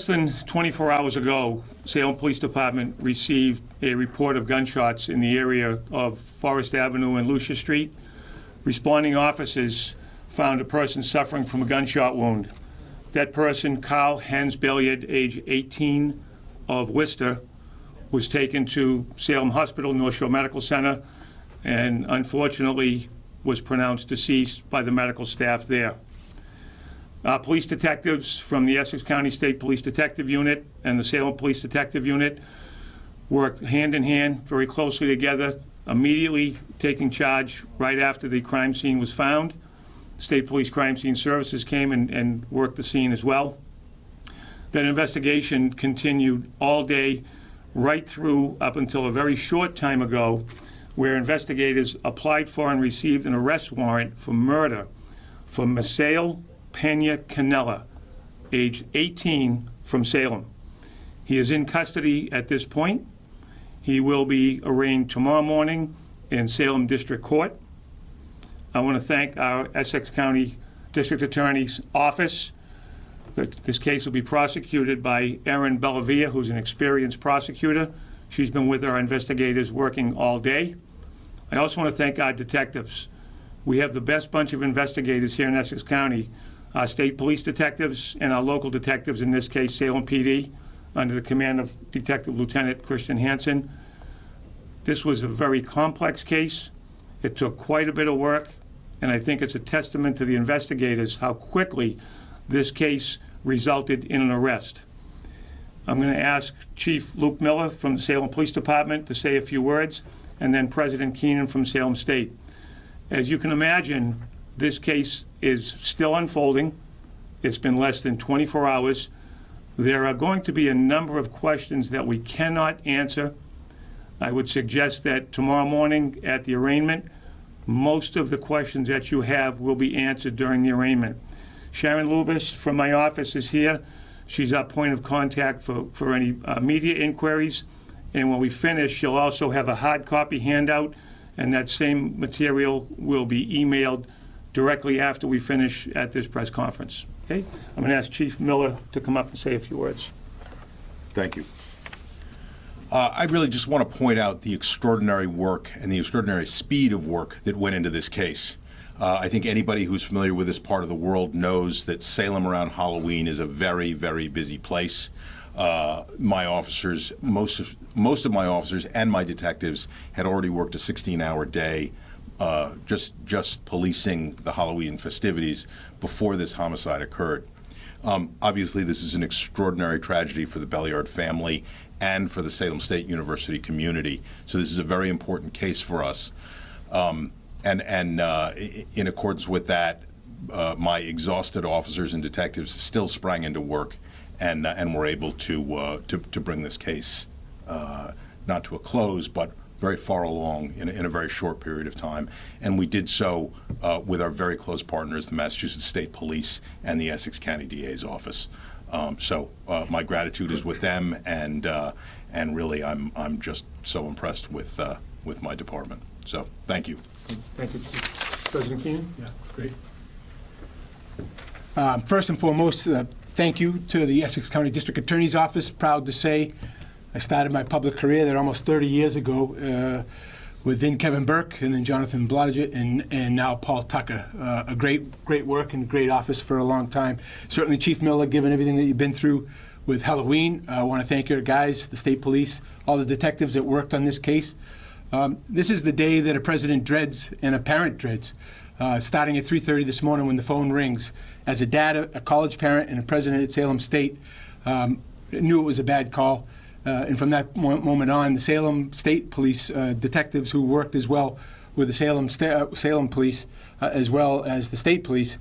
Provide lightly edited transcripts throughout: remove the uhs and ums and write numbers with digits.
less than 24 hours ago, Salem Police Department received a report of gunshots in the area of Forest Avenue and Lucia Street. Responding officers found a person suffering from a gunshot wound. That person, Carl Hens Beliard, age 18, of Worcester, was taken to Salem Hospital, North Shore Medical Center, and unfortunately was pronounced deceased by the medical staff there. Police detectives from the Essex County State Police Detective Unit and the Salem Police Detective Unit worked hand in hand, very closely together, immediately taking charge right after the crime scene was found. State Police Crime Scene Services came and worked the scene as well. That investigation continued all day, right through up until a very short time ago, where investigators applied for and received an arrest warrant for murder for Misael Pena Canella, age 18, from Salem. He is in custody at this point. He will be arraigned tomorrow morning in Salem District Court. I want to thank our Essex County District Attorney's Office. This case will be prosecuted by Erin Bellavia, who's an experienced prosecutor. She's been with our investigators working all day. I also want to thank our detectives. We have the best bunch of investigators here in Essex County, our state police detectives and our local detectives, in this case Salem PD, under the command of Detective Lieutenant Christian Hansen. This was a very complex case. It took quite a bit of work, and I think it's a testament to the investigators how quickly this case resulted in an arrest. I'm going to ask Chief Luke Miller from the Salem Police Department to say a few words, and then President Keenan from Salem State. As you can imagine, this case is still unfolding. It's been less than 24 hours. There are going to be a number of questions that we cannot answer. I would suggest that tomorrow morning at the arraignment, most of the questions that you have will be answered during the arraignment. Sharon Lubis from my office is here. She's our point of contact for any media inquiries. And when we finish, she'll also have a hard copy handout, and that same material will be emailed directly after we finish at this press conference. Okay? I'm going to ask Chief Miller to come up and say a few words. Thank you. I really just want to point out the extraordinary work and the extraordinary speed of work that went into this case. I think anybody who's familiar with this part of the world knows that Salem around Halloween is a very, very busy place. My officers, most of my officers and my detectives had already worked a 16-hour day just policing the Halloween festivities before this homicide occurred. Obviously, this is an extraordinary tragedy for the Beliard family and for the Salem State University community. So this is a very important case for us. And in accordance with that, my exhausted officers and detectives still sprang into work and were able to bring this case not to a close, but very far along in a very short period of time. And we did so with our very close partners, the Massachusetts State Police and the Essex County DA's office. So my gratitude is with them, and really I'm just so impressed with my department. So thank you. Thank you, President Keenan. Yeah, great. First and foremost, thank you to the Essex County District Attorney's Office. Proud to say I started my public career there almost 30 years ago with then Kevin Burke and then Jonathan Blodgett and now Paul Tucker. A great work and great office for a long time. Certainly Chief Miller, given everything that you've been through with Halloween. I want to thank your guys, the state police, all the detectives that worked on this case. This is the day that a president dreads and a parent dreads. Starting at 3:30 this morning when the phone rings. As a dad, a college parent, and a president at Salem State, knew it was a bad call. And from that moment on, the Salem State Police detectives who worked as well with the Salem Police, as well as the State Police,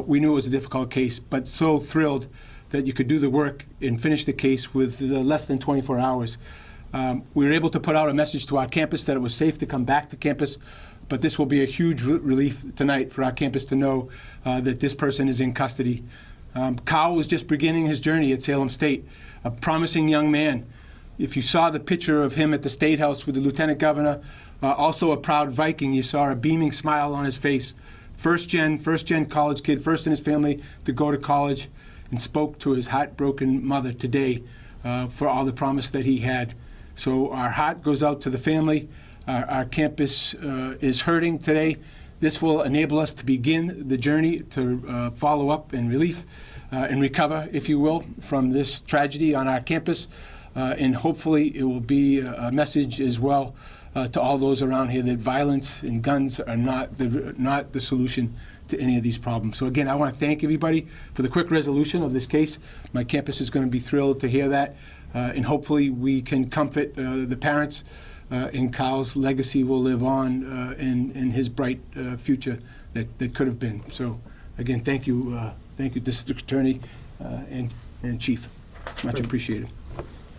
we knew it was a difficult case, but so thrilled that you could do the work and finish the case with less than 24 hours. We were able to put out a message to our campus that it was safe to come back to campus, but this will be a huge relief tonight for our campus to know that this person is in custody. Carl was just beginning his journey at Salem State, a promising young man. If you saw the picture of him at the State House with the Lieutenant Governor, also a proud Viking, you saw a beaming smile on his face. First gen college kid, first in his family to go to college. and spoke to his heartbroken mother today for all the promise that he had. So our heart goes out to the family. Our campus is hurting today. This will enable us to begin the journey to follow up and relief and recover, if you will, from this tragedy on our campus. And hopefully it will be a message as well to all those around here that violence and guns are not the solution to any of these problems. So again, I want to thank everybody for the quick resolution of this case. My campus is going to be thrilled to hear that. And hopefully we can comfort the parents, and Carl's legacy will live on in his bright future that could have been. So again, thank you, District Attorney and Chief. Much appreciated.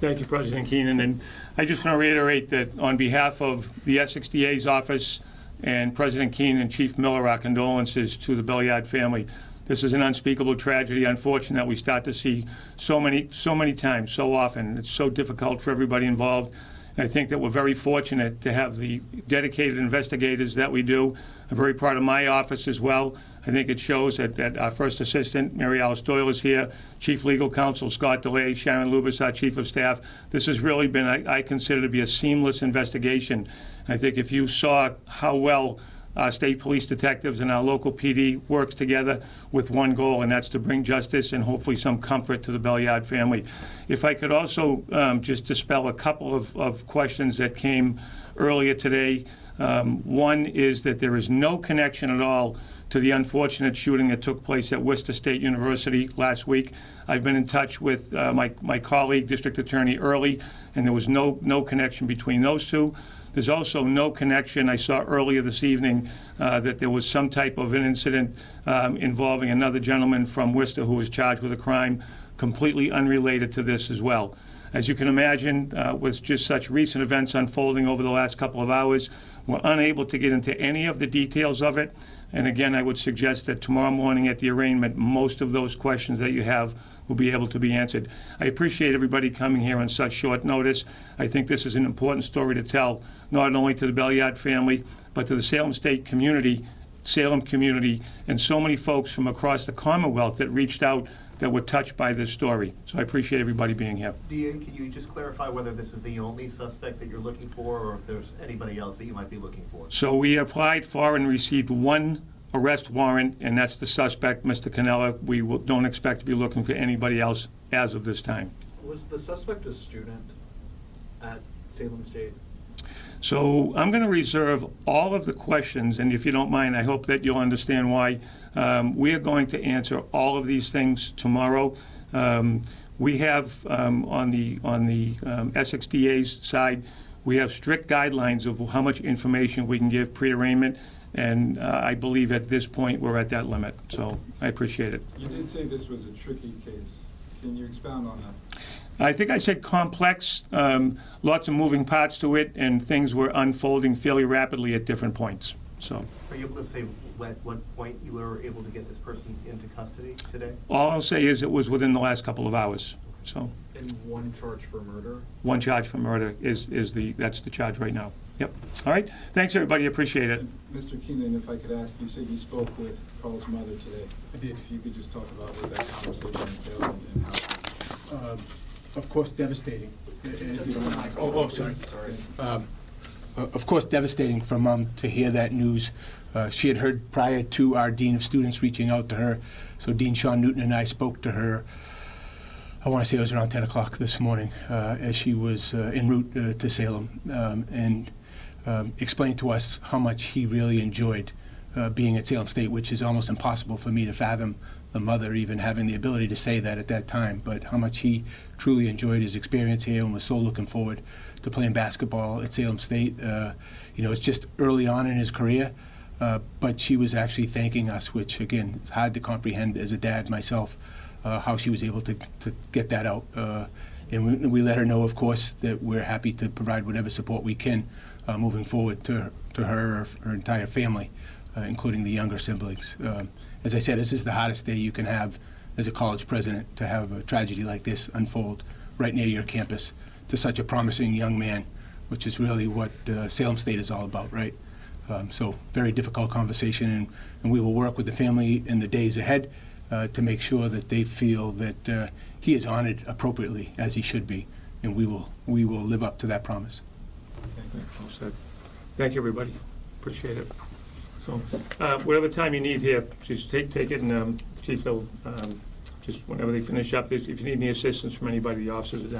Thank you, President Keenan. And I just want to reiterate that on behalf of the Essex DA's office and President Keenan and Chief Miller, our condolences to the Beliard family. This is an unspeakable tragedy, unfortunate, that we start to see so many times, so often. It's so difficult for everybody involved. And I think that we're very fortunate to have the dedicated investigators that we do. I'm very proud of my office as well. I think it shows that our first assistant, Mary Alice Doyle, is here, Chief Legal Counsel Scott DeLay, Sharon Lubis, our Chief of Staff. This has really been, I consider to be a seamless investigation. I think if you saw how well our state police detectives and our local PD works together with one goal, and that's to bring justice and hopefully some comfort to the Beliard family. If I could also just dispel a couple of questions that came earlier today. One is that there is no connection at all to the unfortunate shooting that took place at Worcester State University last week. I've been in touch with my colleague, District Attorney Early, and there was no connection between those two. There's also no connection. I saw earlier this evening that there was some type of an incident involving another gentleman from Worcester who was charged with a crime completely unrelated to this as well. As you can imagine, with just such recent events unfolding over the last couple of hours, we're unable to get into any of the details of it. And again, I would suggest that tomorrow morning at the arraignment, most of those questions that you have will be able to be answered. I appreciate everybody coming here on such short notice. I think this is an important story to tell, not only to the Beliard family, but to the Salem State community, and so many folks from across the Commonwealth that reached out that were touched by this story. So I appreciate everybody being here. DA, can you just clarify whether this is the only suspect that you're looking for, or if there's anybody else that you might be looking for? So we applied for and received one arrest warrant, and that's the suspect, Mr. Cannella. We don't expect to be looking for anybody else as of this time. Was the suspect a student at Salem State? So I'm going to reserve all of the questions, and if you don't mind, I hope that you'll understand why. We are going to answer all of these things tomorrow. We have on the Essex DA's side, we have strict guidelines of how much information we can give pre-arraignment, and I believe at this point we're at that limit. So I appreciate it. You did say this was a tricky case. Can you expound on that? I think I said complex, lots of moving parts to it, and things were unfolding fairly rapidly at different points. So, Are you able to say at what point you were able to get this person into custody today? all I'll say is it was within the last couple of hours. So, And one charge for murder? one charge for murder that's the charge right now. Yep. All right. Thanks, everybody. Appreciate it. Mr. Keenan, if I could ask, you said you spoke with Carl's mother today. I did. If you could just talk about what that conversation entailed and how. Of course, devastating. Sorry. Sorry. Of course, devastating for Mom to hear that news. She had heard prior to our Dean of Students reaching out to her. So Dean Sean Newton and I spoke to her, I want to say it was around 10 o'clock this morning, as she was en route to Salem, and explained to us how much he really enjoyed being at Salem State, which is almost impossible for me to fathom, the mother even having the ability to say that at that time, but how much he truly enjoyed his experience here and was so looking forward to playing basketball at Salem State. It's just early on in his career, but she was actually thanking us, which again, is hard to comprehend as a dad myself, how she was able to get that out. And we let her know, of course, that we're happy to provide whatever support we can moving forward to her or her entire family, including the younger siblings. As I said, this is the hardest day you can have as a college president, to have a tragedy like this unfold right near your campus to such a promising young man, which is really what Salem State is all about, right? So very difficult conversation, and we will work with the family in the days ahead to make sure that they feel that he is honored appropriately, as he should be, and we will live up to that promise. Well said. Thank you, everybody. Appreciate it. So, whatever time you need here, just take it, and Chief will, just whenever they finish up, if you need any assistance from anybody, the officers are down